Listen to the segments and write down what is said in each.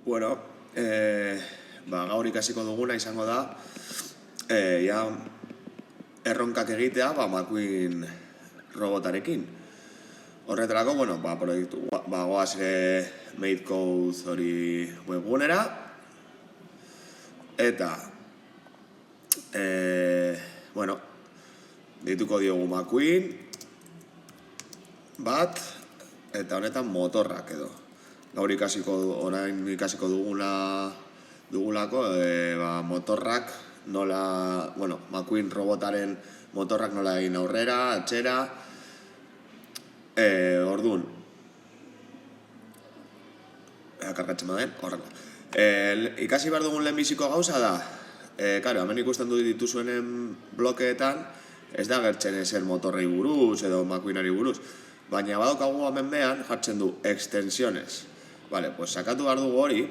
Bueno, gaur ikasiko duguna izango da erronkak egitea McQueen robotarekin. Horretarako, proiektu goaz MadeCode hori webgunera eta dituko diogu McQueen bat eta honetan motorrak edo. Gaur orain ikasiko dugulako motorrak nola, McQueen robotaren motorrak nola egin aurrera, atxera. Orduan kargatzen baden, horrela. Ikasi behar dugun lehenbiziko gauza da, hemen ikusten dituzuenen blokeetan, ez da gertzen ezer motorrei buruz edo McQueenari buruz, baina badaukagu hemen behan jartzen du extensiones. Sakatu behar dugu hori,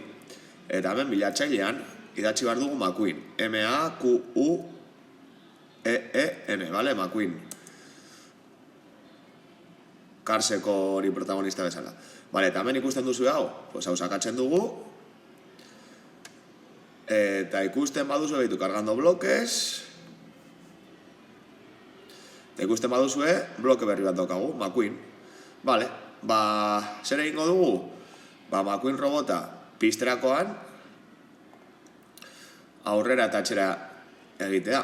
eta hemen bilatzailean idatzi behar dugu McQueen. M-A-Q-U-E-E-N, McQueen. Carseko hori protagonista bezala. Eta hemen ikusten duzu hau, hau sakatzen dugu, eta ikusten baduzu behitu kargando bloques, eta ikusten baduzu bloke berri bat daukagu, McQueen. Zer egingo dugu? McQueen robota pizterakoan aurrera eta atxera egitea.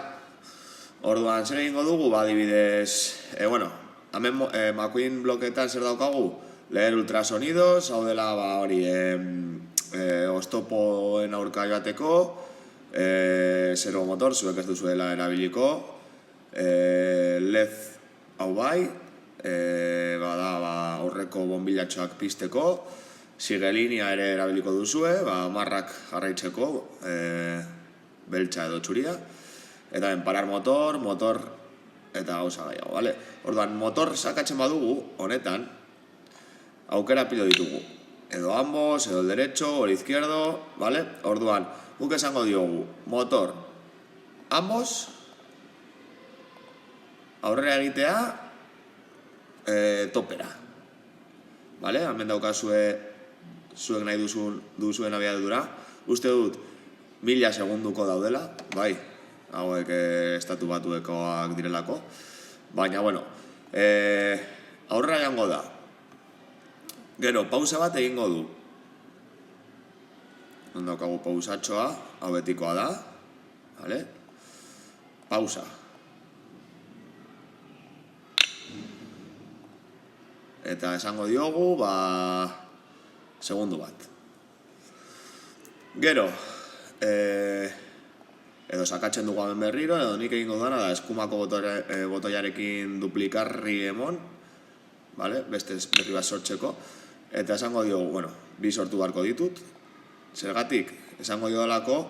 Orduan, zer egingo dugu? Adibidez, hemen McQueen blokeetan zer daukagu? Leher ultrasonidos, hau dela oztopoen aurka joateko, servomotor, zuek ez duzuela erabiliko, LED hau bai, horreko bombilatxoak pizteko, sigelinia ere erabiliko duzue, marrak jarraitzeko, beltza edo txuria, eta parar motor, eta gauza gehiago, bale? Orduan, motor sakatzen badugu, honetan, aukera pilo ditugu. Edo ambos, edo el derecho, o el izquierdo, bale? Orduan, guk esango diogu, motor, ambos, aurrera egitea, topera. Bale? Hemen daukazue zuek nahi duzuen abiadura. Uste dut, 1000 segunduko daudela, bai, hauek estatu batuekoak direlako. Baina, aurrera jango da. Gero, pausa bat egingo du. Daukagu pausatxoa, hau betikoa da. Bale? Pausa. Eta esango diogu, segundu bat. Gero, edo sakatzen dugu hemen berriro, edo nik egingo dana da eskumako botoiarekin duplikarri emon, beste berri bat sortzeko, eta esango diogu, bi sortu beharko ditut, zergatik, esango diodalako,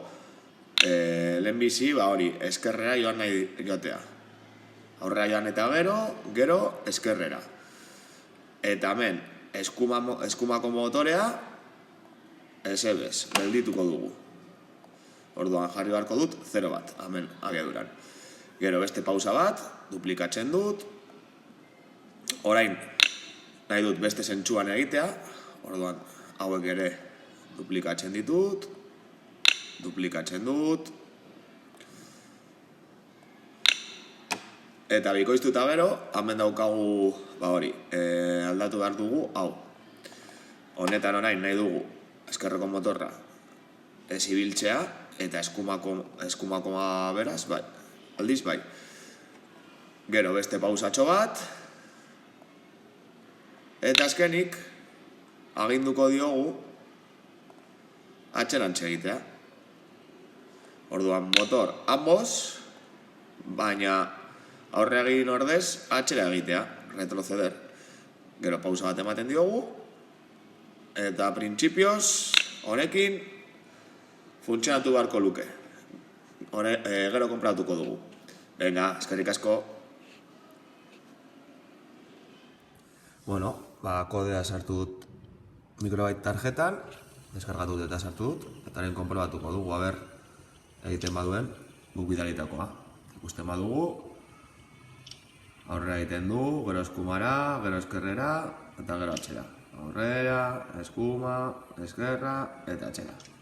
lehenbizi, hori, eskerrera joan nahi joatea. Aurrera joan eta gero, eskerrera. Eta hemen, eskumako motorea, esebez, geldituko dugu. Orduan jarri beharko dut, 0 bat, hemen abiaduran. Gero beste pausa bat, duplikatzen dut. Orain, nahi dut beste zentsuan egitea. Orduan, hauek ere duplikatzen ditut. Duplikatzen dut. Eta bikoiztuta gero, hemen daukagu, aldatu behar dugu, hau. Honetan orain nahi dugu, eskerreko motorra ez ibiltzea, eta eskumakoa beraz, aldiz bai. Gero beste pausatxo bat, eta azkenik, aginduko diogu, atxerantxe egitea. Orduan, motor ambos, baina aurre egin ordez, atxera egitea, retroceder. Gero pausa bat ematen diogu, eta printzipioz, honekin, funtzionatu beharko luke. Gero konpratuko dugu. Venga, eskerrik asko. Kodea sartu dut Microbyte tarjetan, deskargatu dut eta sartu dut, eta lehen konprobatuko dugu, egiten baduen, guk bidalitakoa. Ikusten badugu, aurrera egiten du, gero eskumara, gero eskerrera, eta gero atxera. Aurrera, eskuma, eskerra eta atxera.